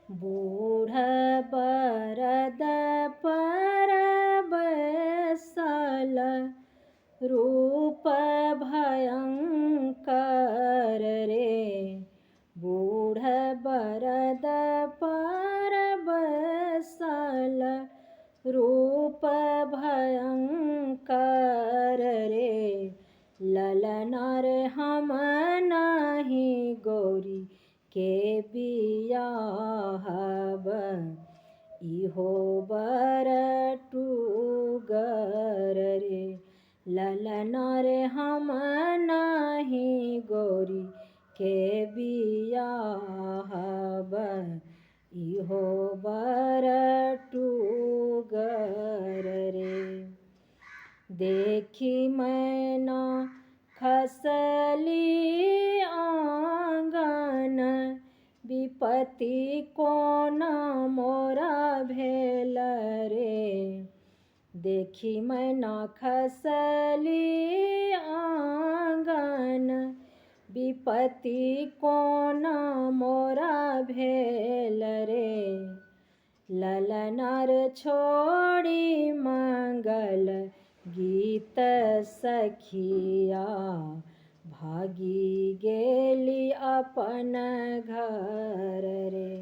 बूढ़ बरद पर बैसल रूप भयंकर रे। बूढ़ बरद पर बैसल रूप भयंकर रे। ललना रे हम नाही गौरी के बियाहब, इहो बर टूगर रे। ललना रे हम नाही गौरी के बियाहब, इहो बर टूगर रे। देखी मैना खसली आंगन, विपत्ति कोन मोरा भेल रे। देखी मैना खसली आंगन, विपत्ति कोन मोरा भेल रे। ललनार छोड़ी मंगल गीत सखिया, भागी गेली अपन घर रे।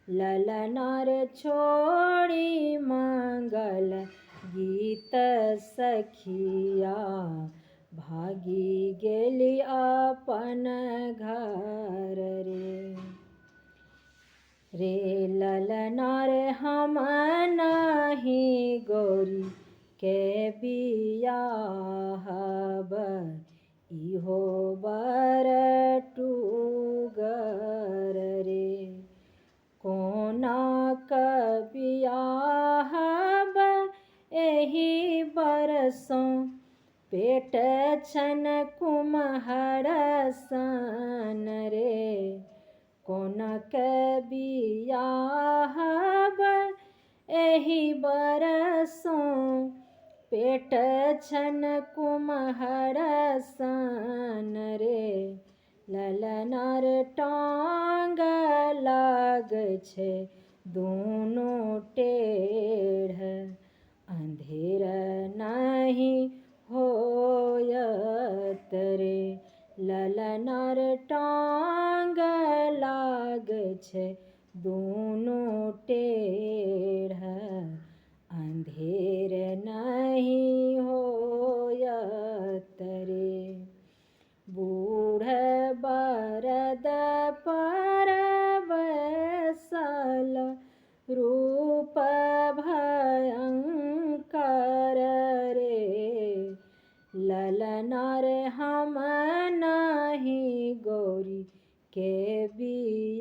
ललनार छोड़ी मंगल गीत सखिया, भागी गेली अपन घर रे। रे ललना रे हम नाही गौरी के बियाहब, इहो बर टूगर रे। कोना क बियाहब एही बरसों, पेट छन कुम्हर सन रे। कोना के बियाहब एही बरसों, पेट छन कुम्हर सन रे। ललनार टांग लाग छे दुनू टेढ़, अंधेर नहीं होयत रे। ललनार टांग लाग छे दुनू टेढ़, अंधेर नहीं होयत रे। बूढ़ बरद पर बैसल रूप भयंकर रे। ललना रे हम नाही गौरी के बियाहब,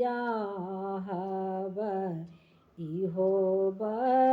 इहो बर